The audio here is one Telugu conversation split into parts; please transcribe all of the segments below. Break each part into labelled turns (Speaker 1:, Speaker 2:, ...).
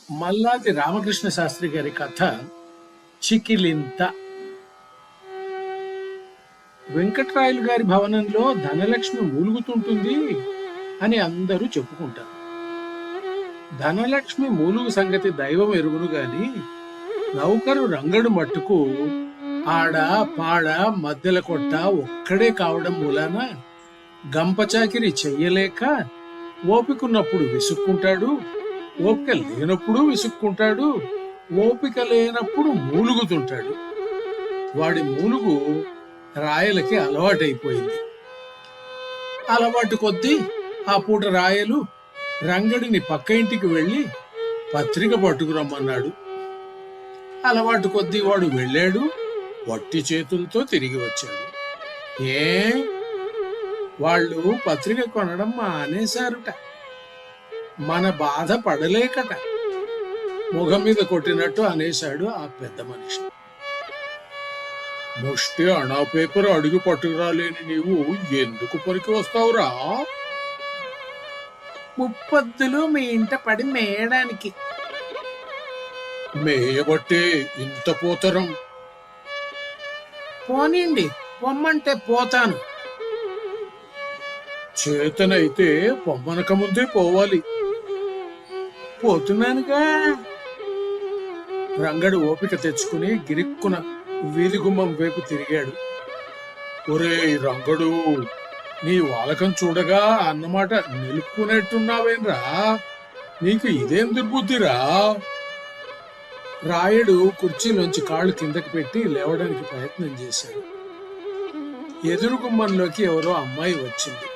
Speaker 1: మల్లాది రామకృష్ణ శాస్త్రి గారి కథ చికిలింత. వెంకట్రాయలు గారి భవనంలో ధనలక్ష్మి మూలుగుతుంటుంది అని అందరూ చెప్పుకుంటారు. ధనలక్ష్మి మూలుగు సంగతి దైవం ఎరుగును గాని నౌకరు రంగడు మట్టుకు ఆడ పాడ మధ్యల కొట్ట ఒక్కడే కావడం మూలాన గంపచాకిరి చెయ్యలేక ఓపికన్నప్పుడు విసుక్కుంటాడు, ఓపిక లేనప్పుడు విసుక్కుంటాడు, ఓపిక లేనప్పుడు మూలుగుతుంటాడు. వాడి మూలుగు రాయలకి అలవాటైపోయింది. అలవాటు కొద్దీ ఆ పూట రాయలు రంగడిని పక్క ఇంటికి వెళ్ళి పత్రిక పట్టుకురమ్మన్నాడు. అలవాటు కొద్దీ వాడు వెళ్ళాడు, వట్టి చేతులతో తిరిగి వచ్చాడు. ఏ వాళ్ళు పత్రిక కొనడం మానేశారుట. మన బాధ పడలేకట. ముఖం మీద కొట్టినట్టు అనేశాడు ఆ పెద్ద మనిషి. ముష్టి అణా పేపర్ అడుగు పట్టుకురాలేని నీవు ఎందుకు పనికి వస్తావురా?
Speaker 2: ముప్పొద్దులు మీ ఇంట పడి మేయడానికి.
Speaker 1: మేయబట్టే ఇంత పోతరం.
Speaker 2: పోనీండి, పొమ్మంటే పోతాను.
Speaker 1: చేతనైతే పొమ్మనక ముందే పోవాలి.
Speaker 2: పోతున్నానుగా.
Speaker 1: రంగడు ఓపిక తెచ్చుకుని గిరిక్కున వీధి గుమ్మం వైపు తిరిగాడు. ఒరే రంగడు, నీ వాలకం చూడగా అన్నమాట నిలుపుకునేట్టున్నావేన్రా? నీకు ఇదేం దుర్బుద్ధిరా? రాయుడు కుర్చీలోంచి కాళ్ళు కిందకి పెట్టి లేవడానికి ప్రయత్నం చేశాడు. ఎదురు గుమ్మంలోకి ఎవరో అమ్మాయి వచ్చింది.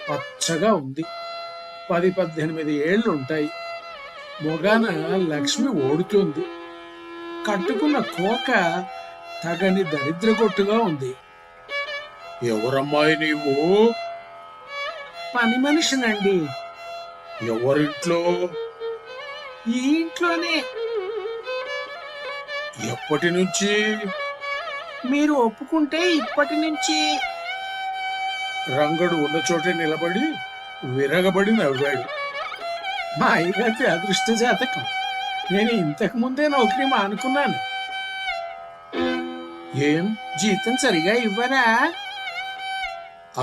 Speaker 1: పచ్చగా ఉంది. 10-18 ఏళ్ళు ఉంటాయి. మొగాన లక్ష్మి ఓడుతుంది. కట్టుకున్న కోక తగని దరిద్రగొట్టుగా ఉంది. ఎవరమ్మాయి నీవు?
Speaker 2: పని మనిషినండి.
Speaker 1: ఎవరింట్లో?
Speaker 2: ఈ ఇంట్లోనే.
Speaker 1: ఎప్పటి నుంచి?
Speaker 2: మీరు ఒప్పుకుంటే ఇప్పటి నుంచి.
Speaker 1: రంగడు ఉన్న చోటే నిలబడి విరగబడి నవ్వాడు.
Speaker 2: మా అయ్యగారి అదృష్ట జాతకం. నేను ఇంతకు ముందే నౌకరీ మానుకున్నాను.
Speaker 1: ఏం
Speaker 2: జీతం సరిగా ఇవ్వరా?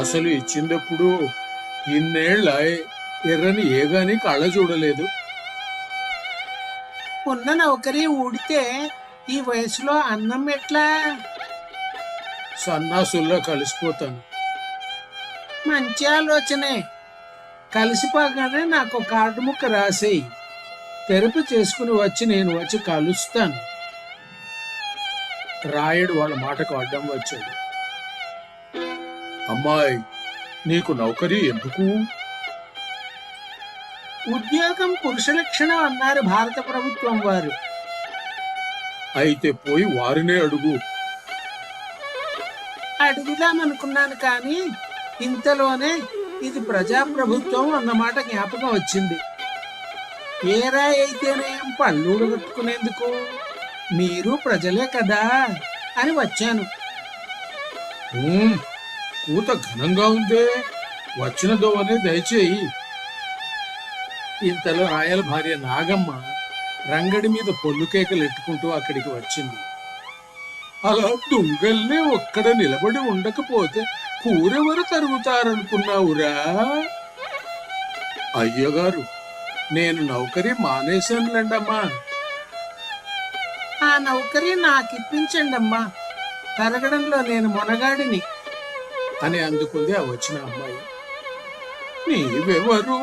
Speaker 1: అసలు ఇచ్చిందప్పుడు ఇన్నేళ్ల ఎర్రని ఏగాని కళ్ళ చూడలేదు.
Speaker 2: ఉన్న నౌకరీ ఊడితే ఈ వయసులో అన్నం ఎట్లా?
Speaker 1: సన్నాసుల్లో కలిసిపోతాను.
Speaker 2: మంచి ఆలోచనే. కలిసిపోగానే నాకు కార్డు ముక్క రాసేయి. తెరపు చేసుకుని వచ్చి నేను వచ్చి కలుస్తాను.
Speaker 1: రాయుడు వాళ్ళ మాటకు అడ్డం వచ్చాడు. అమ్మాయి, నీకు నౌకరీ ఎందుకు?
Speaker 2: ఉద్యోగం పురుష లక్షణం అన్నారు భారత ప్రభుత్వం వారు.
Speaker 1: అయితే పోయి వారినే అడుగు.
Speaker 2: అడుగుదామనుకున్నాను కానీ ఇంతలోనే ఇది ప్రజాప్రభుత్వం అన్నమాట జ్ఞాపకం వచ్చింది. ఏ రాయి అయితేనేం పళ్ళూడు కట్టుకునేందుకు, మీరు ప్రజలే కదా అని వచ్చాను.
Speaker 1: కూత ఘనంగా ఉందే. వచ్చిన దోవనే దయచేయి. ఇంతలో రాయల భార్య నాగమ్మ రంగడి మీద పొల్లు కేకలు ఎట్టుకుంటూ అక్కడికి వచ్చింది. అలా దుంగల్నే ఒక్కడ నిలబడి ఉండకపోతే కూరెవరు తరుగుతారనుకున్నావురా? అయ్యగారు, నేను నౌకరీ మానేశానులేండమ్మా.
Speaker 2: ఆ నౌకరీ నాకిప్పించండమ్మా. తరగడంలో నేను మొనగాడిని
Speaker 1: అని అందుకుంది ఆ వచ్చిన అమ్మాయి. నీవెవరు?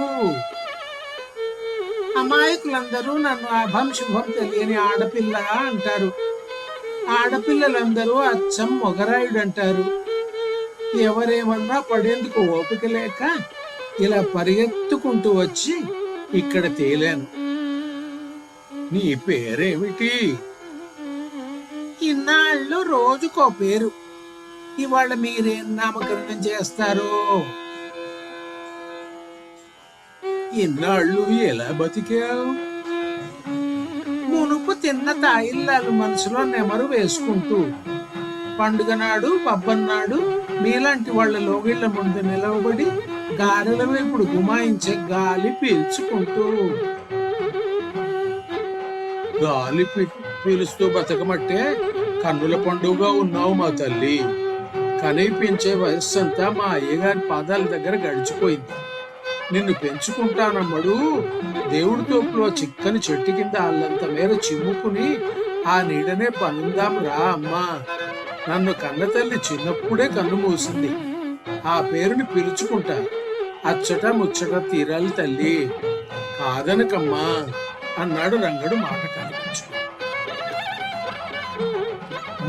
Speaker 2: అమాయకులందరూ నన్ను అభం శుభం తెలియని ఆడపిల్ల అంటారు. ఆడపిల్లలందరూ అచ్చం మొగరాయుడు అంటారు. ఎవరేమన్నా పడేందుకు ఓపిక లేక ఇలా పరిగెత్తుకుంటూ వచ్చి ఇక్కడ తేలాను. నీ పేరేమిటి? ఇన్నాళ్ళు రోజుకో పేరు. ఇవాళ మీరేం నామకరణం చేస్తారో?
Speaker 1: ఇన్నాళ్ళు ఎలా బతికావు?
Speaker 2: మునుపు తిన్న తాయిల్లాలు మనసులో నెమరు వేసుకుంటూ పండుగ నాడు పబ్బన్నాడు మీలాంటి వాళ్ళ లోగిళ్ల ముందు నిలవబడి గారెల వైపుడు గుమాయించే గాలి పీల్చుకుంటూ
Speaker 1: గాలి పీలుస్తూ బతకమట్టే కన్నుల పండుగగా ఉన్నావు మా తల్లి. కనిపించే వయస్సంతా మా అయ్యగారి పాదాల దగ్గర గడిచిపోయింది. నిన్ను పెంచుకుంటానమ్మడు. దేవుడి తోపులో చిక్కని చెట్టు కింద అల్లంత మేర చిమ్ముకుని ఆ నీడనే పనుందాం రా అమ్మా. నన్ను కన్న తల్లి చిన్నప్పుడే కన్ను మూసింది. ఆ పేరుని పిలుచుకుంటా. అచ్చట ముచ్చట తీరాలి తల్లి, కాదనకమ్మా అన్నాడు రంగడు మాట కనిపించు.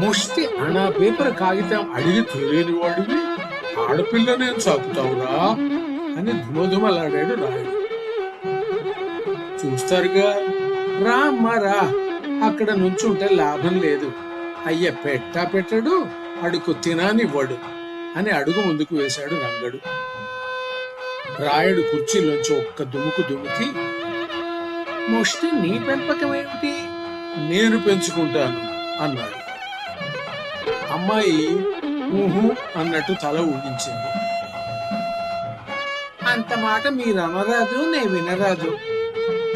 Speaker 1: ముష్టి అనా పేపర్ కాగితం అడిగి తెలియని వాడివి ఆడపిల్లనేం సాకుతావురా అని ధుమధుమలాడాడు రాయుడు. చూస్తారుగా, రా అమ్మా రా, అక్కడ నుంచుంటే లాభం లేదు. అయ్య పెట్టాడు, అడుగు తినానివ్వడు అని అడుగు ముందుకు వేశాడు రంగడు. రాయుడు కుర్చీలోంచి ఒక్క దుముకి, ముష్టి నీ పెంపకమేమిటి? నేను పెంచుకుంటాను అన్నాడు. అమ్మాయి ఊహు అన్నట్టు తల ఊగించింది. అంత మాట మీరనరాదు, నే వినరాదు.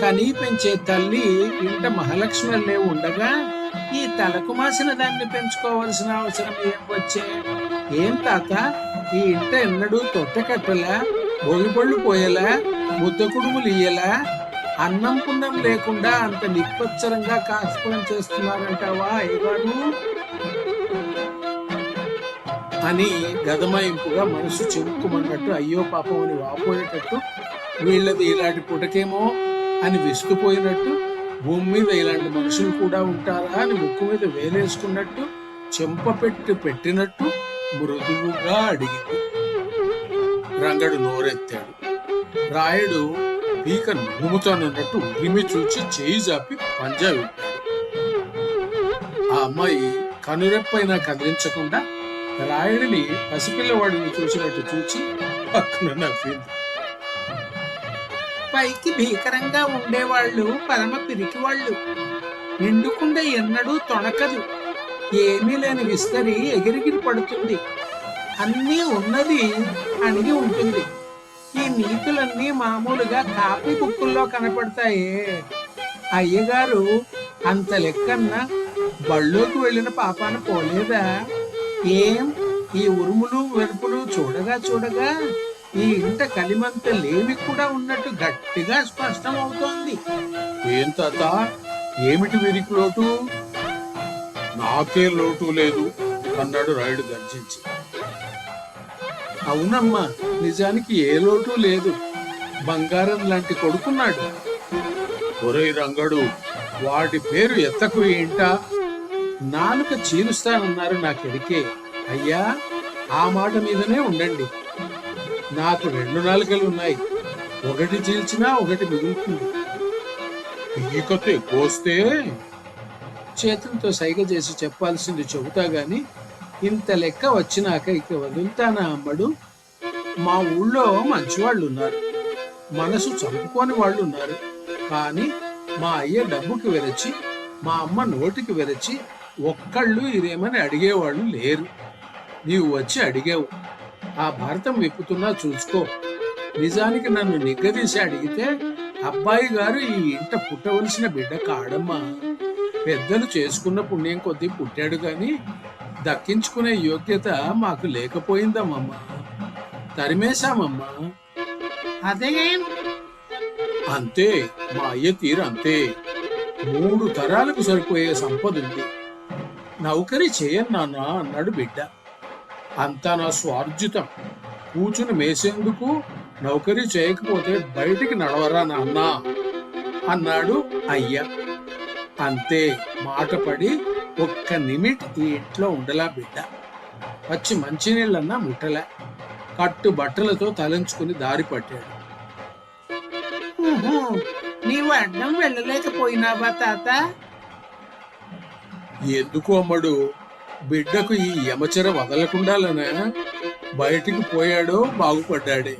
Speaker 1: కనీ పెంచే తల్లి ఇంట మహాలక్ష్మి ఉండగా ఈ తలకు మాసిన దాన్ని పెంచుకోవాల్సిన అవసరం ఏం వచ్చే? ఏం తాత, ఈ ఇంట ఎన్నడూ తొట్టెకట్టలా, భోగిపళ్ళు పోయేలా, ముద్ద కుడుములు ఇయ్యలా, అన్నం పున్నం లేకుండా అంత నిప్పచ్చరంగా కాస్పలం చేస్తున్నారంటావా అయ్యగారు అని గదమాయింపుగా మనసు చెరుక్కుమన్నట్టు అయ్యో పాపం అని వాపోయేటట్టు, వీళ్ళది ఇలాంటి పుటకేమో అని విసుకుపోయినట్టు, భూమి మీద ఇలాంటి మనుషులు కూడా ఉంటారా అని ముక్కు మీద వేలేసుకున్నట్టు, చెంప పెట్టినట్టు మృదువుగా అడిగింది. రంగడు నోరెత్తాడు. రాయుడు పీక నుముతానన్నట్టు ఉరిమి చూచి చేయి జాపి పంజా విప్పాడు. ఆ అమ్మాయి కనురెప్పైనా కదిలించకుండా రాయుడిని పసిపిల్లవాడిని చూసినట్టు చూచి పక్కన నవ్వింది. పైకి భీకరంగా ఉండేవాళ్ళు పరమ పిరికి వాళ్ళు. నిండుకుండే ఎన్నడూ తొణకదు. ఏమీ లేని విస్తరి ఎగిరిగిరి పడుతుంది. అన్నీ ఉన్నది అణిగి ఉంటుంది. ఈ నీతులన్నీ మామూలుగా కాపీ బుక్కుల్లో కనపడతాయే. అయ్యగారు అంత లెక్కన్నా బళ్ళోకి వెళ్ళిన పాపాన పోలేదా? ఏం ఈ ఉరుములు వెరుపులు చూడగా ఈ ఇంట కలిమంత లేవి కూడా ఉన్నట్టు గట్టిగా స్పష్టం అవుతోంది. ఏం తాత, ఏమిటి వీరికి లోటు? నాకేం లోటు లేదు అన్నాడు రాయుడు గర్జించి. అవునమ్మా, నిజానికి ఏ లోటు లేదు. బంగారం లాంటి కొడుకున్నాడు. ఒరేయ్ రంగడు, వాటి పేరు ఎత్తకు ఏంట? నాలుక చీలుస్తానన్నారు నాకెడికే. అయ్యా, ఆ మాట మీదనే ఉండండి. నాకు 2 నాలుకలు ఉన్నాయి. ఒకటి చీల్చినా ఒకటి మిగులుతుంది. పీకతో కోస్తే చేతులతో సైగ చేసి చెప్పాల్సింది చెబుతా గాని ఇంత లెక్క వచ్చినాక ఇక వదులుతానా అమ్మడు? మా ఊళ్ళో మంచివాళ్ళు ఉన్నారు, మనసు చంపుకోని వాళ్ళు ఉన్నారు. కానీ మా అయ్య డబ్బుకి వెరచి, మా అమ్మ నోటికి వెరచి ఒక్కళ్ళు ఇదేమని అడిగేవాళ్ళు లేరు. నీవు వచ్చి అడిగావు, ఆ భారతం విప్పుతున్నా చూసుకో. నిజానికి నన్ను నిగ్గదీసి అడిగితే అబ్బాయి గారు ఈ ఇంట పుట్టవలసిన బిడ్డ కాడమ్మా. పెద్దలు చేసుకున్న పుణ్యం కొద్దీ పుట్టాడు గాని దక్కించుకునే యోగ్యత మాకు లేకపోయిందమ్మా. తరిమేశామమ్మా. అదేం? అంతే, మా అయ్య తీరు అంతే. 3 తరాలకు సరిపోయే సంపద ఉంది. నౌకరీ చేయను నాన్న అన్నాడు బిడ్డ. అంతా నా స్వార్జితం. కూచుని మేసేందుకు నౌకరీ చేయకపోతే బయటికి నడవరా నాన్న అన్నాడు అయ్య. అంతే, మాట పడి ఒక్క నిమిట్ ఈ ఇంట్లో ఉండలా బిడ్డ. వచ్చి మంచినీళ్ళన్నా ముట్టలే. కట్టు బట్టలతో తలంచుకుని దారి పట్టాడు. నీవు అడ్డం వెళ్ళలేకపోయినావా తాత? ఎందుకు అమ్మడు? బిడ్డకు ఈ యమచర వదలకుండాలనా? బయటికి పోయాడో బాగుపడ్డాడే.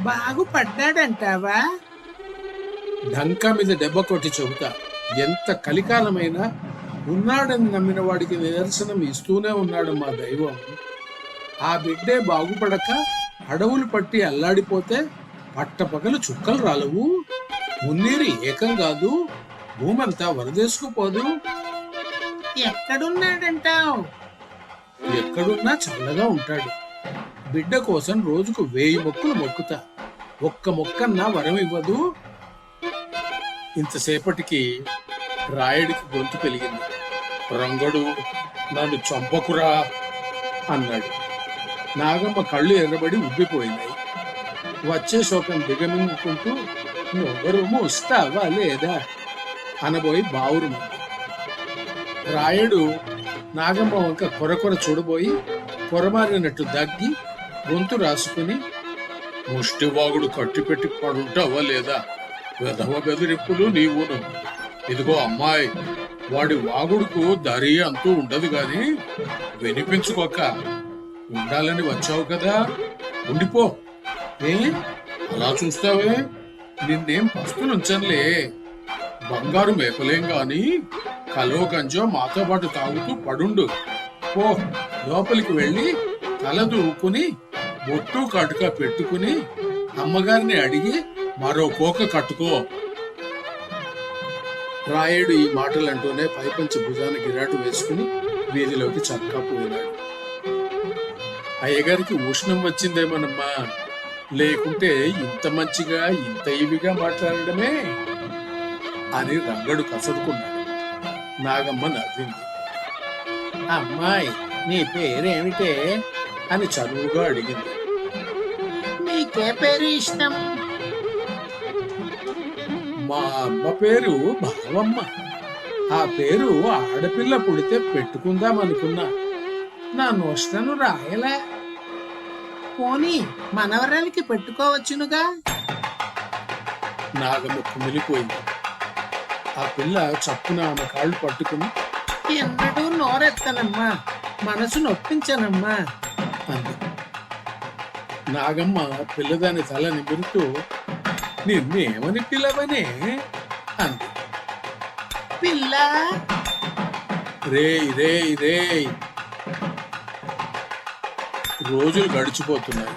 Speaker 1: బాగుపడ్డాడంటావా? ఢంకా మీద దెబ్బ కొట్టి చెబుతా. ఎంత కలికాలమైనా ఉన్నాడని నమ్మిన వాడికి నిదర్శనం ఇస్తూనే ఉన్నాడు మా దైవం. ఆ బిడ్డే బాగుపడక అడవులు పట్టి అల్లాడిపోతే పట్టపగలు చుక్కలు రాలవు, మున్నీరు ఏకం కాదు, భూమంతా వరదేసుకుపోదు.
Speaker 2: ఎక్కడున్నాడంటావు?
Speaker 1: ఎక్కడున్నా చల్లగా ఉంటాడు. బిడ్డ కోసం రోజుకు 1000 మొక్కులు మొక్కుతా. ఒక్క మొక్కన్నా వరం ఇవ్వదు. ఇంతసేపటికి రాయుడికి గొంతు పెరిగింది. రంగడు నన్ను చంపకురా అన్నాడు. నాగమ్మ కళ్ళు ఎర్రబడి ఉబ్బిపోయినాయి. వచ్చే శోకం దిగమింగుకుంటూ నువ్వరు మూస్తావా లేదా అనబోయి బావురుమంది. రాయుడు నాగమ్మ వంక కొరకొర చూడబోయి కొరమారినట్టు దగ్గి గొంతు రాసుకుని, ముష్టివాగుడు కట్టిపెట్టి పడుంటావా లేదా? వెధవ బెదిరింపులు నీవును. ఇదిగో అమ్మాయి, వాడి వాగుడుకు దరి అంటూ ఉండదు గాని వినిపించుకోక. ఉండాలని వచ్చావు కదా, ఉండిపో. ఏ అలా చూస్తావే? నిన్నేం పస్తులుంచనులే. బంగారు మేపలేం గాని కలో గంజో మాతో పాటు తాగుతూ పడుండు. పో, లోపలికి వెళ్ళి తల దూకుని బొట్టు కటుక పెట్టుకుని అమ్మగారిని అడిగి మరో కోక కట్టుకో. రాయుడు ఈ మాటలంటూనే పైపంచి భుజాన గిరాటు వేసుకుని వీధిలోకి చక్కా పోయినాడు. అయ్యగారికి ఉష్ణం వచ్చిందేమోనమ్మా, లేకుంటే ఇంత మంచిగా ఇంత ఇవిగా మాట్లాడడమే అని రంగడు కసరుకున్నాడు. నాగమ్మ నవ్వింది. అమ్మాయి, నీ పేరేమిటే అని చనువుగా అడిగింది.
Speaker 2: నీకే పేరు ఇష్టం?
Speaker 1: మా అమ్మ పేరు భావమ్మ. ఆ పేరు ఆడపిల్ల పుడితే పెట్టుకుందామనుకున్నా. నా నోష్టను రాయలే.
Speaker 2: పోనీ మనవరాలికి పెట్టుకోవచ్చునుగా.
Speaker 1: నాగమ్మ కుమిలిపోయింది. ఆ పిల్ల చప్పున ఆమె కాళ్ళు పట్టుకుని,
Speaker 2: ఎన్నడూ నోరెత్తనమ్మా, మనసు నొప్పించనమ్మా
Speaker 1: అంది. నాగమ్మ పిల్లదాని తల నిమురుతూ, నిన్నేమని పిలవనే అంది.
Speaker 2: పిల్ల
Speaker 1: రేయ్ రేయ్ రేయ్. రోజులు గడిచిపోతున్నాయి.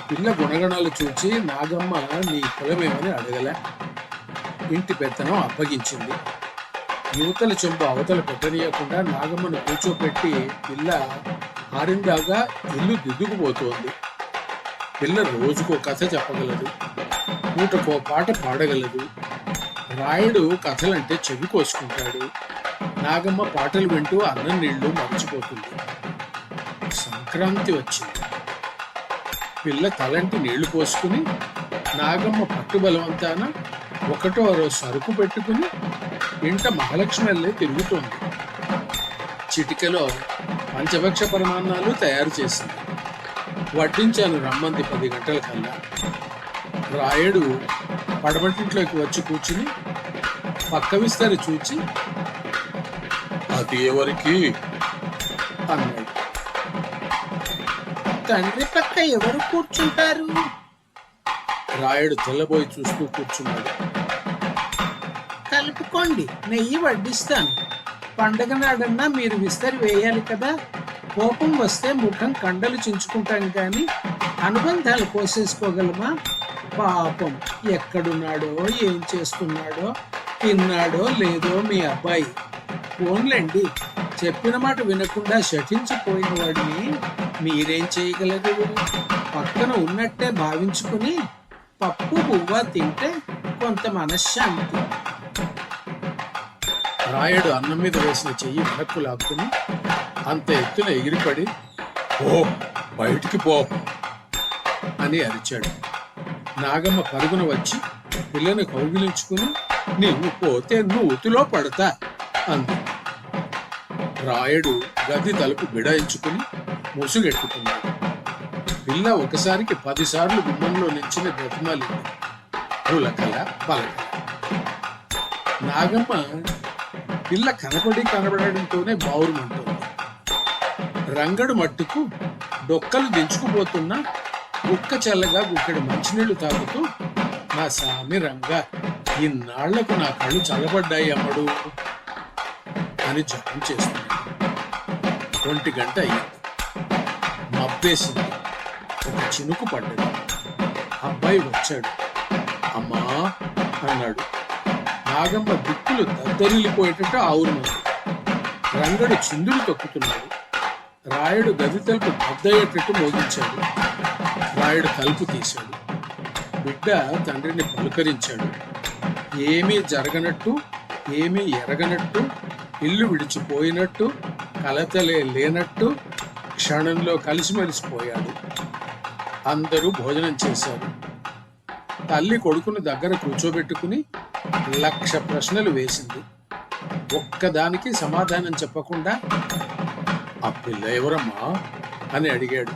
Speaker 1: పిల్ల గుణగణాలు చూచి నాగమ్మ నీ కులమేమని అడగలే. ఇంటి పెత్తనం అప్పగించింది. యువతల చెంబు అవతల పెట్టనీయకుండా నాగమ్మను కూర్చోపెట్టి పిల్ల ఆరిందాగా ఇల్లు దిద్దుకుపోతోంది. పిల్ల రోజుకో కథ చెప్పగలదు, పూటకో పాట పాడగలదు. రాయుడు కథలంటే చెవి కోసుకుంటాడు. నాగమ్మ పాటలు వింటూ అన్నం నీళ్లు మర్చిపోతుంది. సంక్రాంతి వచ్చింది. పిల్ల తలంటి నీళ్లు పోసుకుని నాగమ్మ పట్టు బలవంతాన ఒకటో రోజు సరుకు పెట్టుకుని ఇంట మహాలక్ష్మి తిరుగుతోంది. చిటికలో పంచభక్ష పరమాన్నాలు తయారు చేసింది. వడ్డించాను రమ్మంది 10 గంటల కల్లా. రాయుడు పడమటింట్లోకి వచ్చి కూర్చుని పక్క విస్తరి చూచి, అది ఎవరికి అన్నాడు.
Speaker 2: తండ్రి పక్క ఎవరు కూర్చుంటారు?
Speaker 1: రాయుడు తెల్లబోయి చూస్తూ కూర్చున్నాడు.
Speaker 2: కలుపుకోండి, నెయ్యి వడ్డిస్తాను. పండగ నాడన్నా మీరు విస్తరి వేయాలి కదా. కోపం వస్తే ముఖం కండలు చించుకుంటాం కానీ అనుబంధాలు కోసేసుకోగలమా? పాపం, ఎక్కడున్నాడో ఏం చేస్తున్నాడో, తిన్నాడో లేదో మీ అబ్బాయి. ఫోన్లండి, చెప్పిన మాట వినకుండా శఠించిపోయిన వాడిని మీరేం చేయగలరు? పక్కన ఉన్నట్టే భావించుకుని పప్పు పువ్వ తింటే కొంత మనశ్శాంతి.
Speaker 1: రాయుడు అన్నం మీద వేసిన చెయ్యి వెనక్కు లాక్కుని అంత ఎత్తున ఎగిరిపడి, ఓ బయటికి పో అని అరిచాడు. నాగమ్మ పరుగున వచ్చి పిల్లని కౌగిలించుకుని, నీవు పోతే నూతిలో పడతా అంది. రాయుడు గది తలుపు బిడాయించుకుని ముసుగెట్టుకున్నాడు. పిల్ల ఒకసారికి 10 సార్లు గుమ్మంలో నించిన బ్రతిమాలి. పులకల పలకల. నాగమ్మ పిల్ల కనబడడంతోనే బావురుమంటుంది. రంగడు మట్టుకు డొక్కలు దించుకుపోతున్నా గుక్క చల్లగా గుక్కడి మంచినీళ్లు తాగుతూ, నా సామి రంగా, ఇన్నాళ్లకు నా కళ్ళు చల్లబడ్డాయి అమ్మడు అని జపం చేస్తున్నాడు. 1 గంట అయ్యింది. మబ్బేసింది. ఒక చినుకు పడ్డది. అబ్బాయి వచ్చాడు. అమ్మా అన్నాడు. నాగమ్మ దిక్కులు దద్దరిల్లిపోయేటట్టు ఆవురుమంది. రంగడు చిందులు తొక్కుతున్నాడు. రాయుడు గది తలుపు బద్దయ్యేటట్టు మోగించాడు. రాయుడు తలుపు తీశాడు. బిడ్డ తండ్రిని పలుకరించాడు. ఏమీ జరగనట్టు, ఏమీ ఎరగనట్టు, ఇల్లు విడిచిపోయినట్టు, కలతలే లేనట్టు క్షణంలో కలిసిమెలిసిపోయాడు. అందరూ భోజనం చేశారు. తల్లి కొడుకును దగ్గర కూర్చోబెట్టుకుని 1,00,000 ప్రశ్నలు వేసింది. ఒక్కదానికి సమాధానం చెప్పకుండా ఆ పిల్ల ఎవరమ్మా అని అడిగాడు.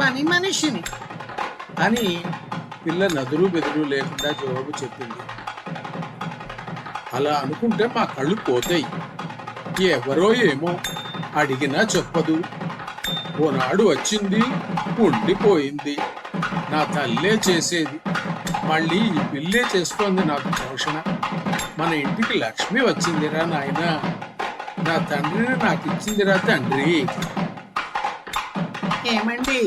Speaker 2: పని మనిషిని
Speaker 1: అని పిల్ల నదురు బెదురు లేకుండా జవాబు చెప్పింది. అలా అనుకుంటే మా కళ్ళు పోతాయి. ఎవరో ఏమో అడిగినా చెప్పదు. ఓనాడు వచ్చింది, ఉండిపోయింది. నా తల్లే చేసేది, మళ్ళీ ఈ పిల్లే చేస్తోంది నాకు పోషణ. మన ఇంటికి లక్ష్మి వచ్చిందిరా నాయన, నా తండ్రిని నాకు ఇచ్చిందిరా తండ్రి.
Speaker 2: ఏమండి,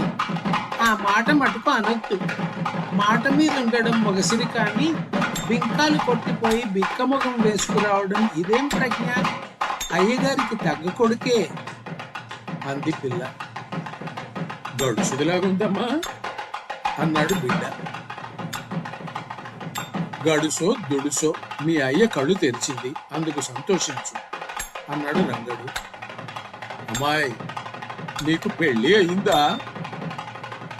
Speaker 2: ఆ మాట మటుకు అనొద్దు. మాట మీద ఉండడం మొగసిరి కానీ బింకాలు కొట్టిపోయి బిక్కముఖం వేసుకురావడం ఇదేం ప్రజ్ఞ? అయ్యగారికి తగ్గ కొడుకే అంది పిల్ల. గడుసుదిలాగుందమ్మా అన్నాడు బిడ్డ. గడుసో దుడుసో మీ అయ్య కళ్ళు తెరిచింది, అందుకు సంతోషించు అన్నాడు రంగడు. అమ్మాయి, నీకు పెళ్లి అయిందా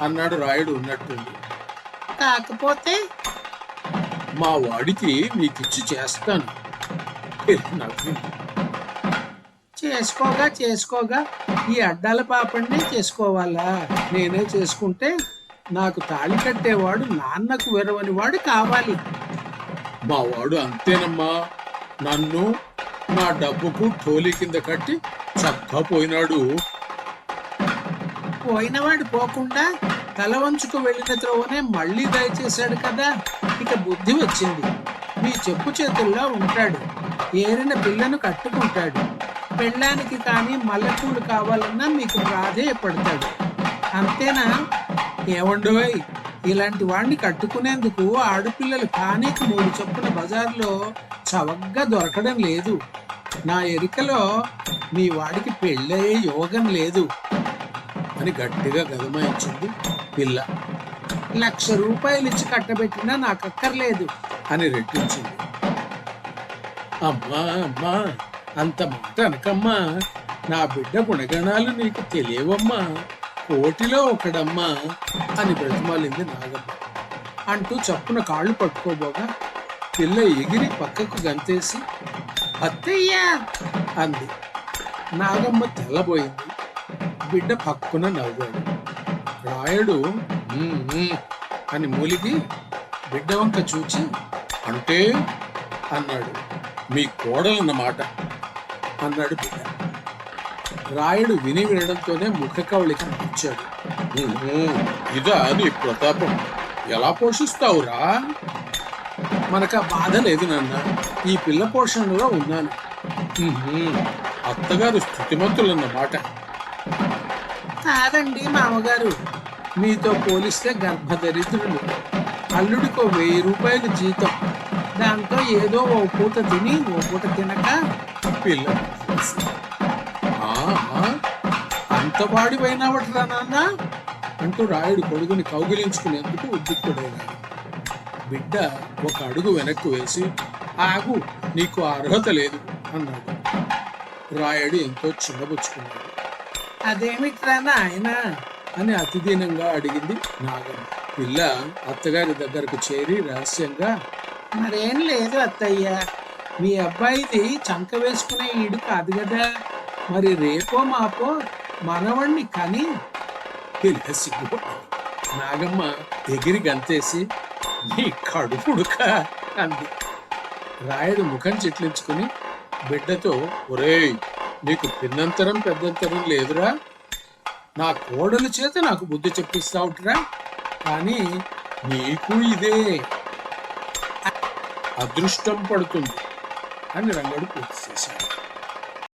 Speaker 2: అన్నాడు రాయుడు ఉన్నట్టుండి. కాకపోతే
Speaker 1: మా వాడికి నీకిచ్చి చేస్తాను. నవ్వింది.
Speaker 2: చేసుకోగా ఈ అడ్డాల పాపడినే చేసుకోవాలా? నేనే చేసుకుంటే నాకు తాళి కట్టేవాడు నాన్నకు వెరవని వాడు కావాలి.
Speaker 1: మా వాడు అంతేనమ్మా, నన్ను నా డబ్బుకు టోలీ కింద కట్టి చక్కా పోయినాడు.
Speaker 2: పోయినవాడు పోకుండా తల వంచుకు వెళ్ళిన త్రోవనే మళ్ళీ దయచేశాడు కదా. ఇక బుద్ధి వచ్చింది. మీ చెప్పు చేతుల్లో ఉంటాడు. ఏరిన పిల్లను కట్టుకుంటాడు. పెళ్ళానికి కానీ మల్లెపూలు కావాలన్నా మీకు ప్రాధేయపడతాడు. అంతేనా? ఏమండోయ్, ఇలాంటి వాడిని కట్టుకునేందుకు ఆడపిల్లలు కానీకి 3 చొప్పున బజార్లో చవగ్గా దొరకడం లేదు. నా ఎరికలో మీ వాడికి పెళ్ళయ్యే యోగం లేదు అని గట్టిగా గదమాయించింది పిల్ల. 1,00,000 రూపాయలు ఇచ్చి కట్టబెట్టినా నాకు అక్కర్లేదు అని రెట్టించింది. అమ్మా అమ్మా, అంత మాట అనకమ్మా. నా బిడ్డ గుణగణాలు నీకు తెలియవమ్మా. కోటిలో ఒకడమ్మా అని బ్రతిమాలింది నాగమ్మ. అంటూ చప్పున కాళ్ళు పట్టుకోబోగా పిల్ల ఎగిరి పక్కకు గంతేసి అత్తయ్యా అంది. నాగమ్మ తెల్లబోయింది. బిడ్డ పక్కున నవ్వాడు. రాయుడు అని మూలిగి బిడ్డ వంక చూచి అంటే అన్నాడు. మీ కోడలన్నమాట అన్నాడు బిడ్డ. రాయుడు వినడంతోనే ముఖ కవళిక నచ్చాడు. ఇదా నీ ప్రతాపం? ఎలా పోషిస్తావురా? మనకు ఆ బాధ లేదు నాన్న, ఈ పిల్ల పోషణలో ఉన్నాను. అత్తగారు స్థుతిమంతులన్నమాట. కాదండి మామగారు, మీతో పోలిస్తే గర్భదరిద్రులు. అల్లుడికో 1000 రూపాయలు జీతం. దాంతో ఏదో ఓ పూట తిని ఓ పూట తినక
Speaker 1: పిల్ల అంత వాడిపోయినావట్రా నాన్న అంటూ రాయుడు కొడుకుని కౌగిలించుకునేందుకు ఉద్యుక్తుడైనాడు. బిడ్డ ఒక అడుగు వెనక్కు వేసి ఆగు, నీకు అర్హత లేదు అన్నాడు. రాయుడు ఎంతో చిన్నబుచ్చుకున్నాడు.
Speaker 2: అదేమిట్రా నాయన
Speaker 1: అని అతిదీనంగా అడిగింది నాగమ్మ. పిల్ల అత్తగారి దగ్గరకు చేరి రహస్యంగా,
Speaker 2: మరేం లేదు అత్తయ్య, మీ అబ్బాయిది చంక వేసుకునే ఈడు కాదు కదా. మరి రేపో మాపో మనవణ్ణి కని.
Speaker 1: పిల్ల సిగ్గు. నాగమ్మ ఎగిరి గంతేసి నీ కడుపుడుక అంది. రాయుడు ముఖం చిట్లించుకుని బిడ్డతో, ఒరేయ్, నీకు పిన్నంతరం పెద్దంతరం లేదురా. నా కోడలు చేత నాకు బుద్ధి చెప్పిస్తావుట్రా, కానీ నీకు ఇదే అదృష్టం పడుతుంది అని రంగడు పూర్తి చేశాడు.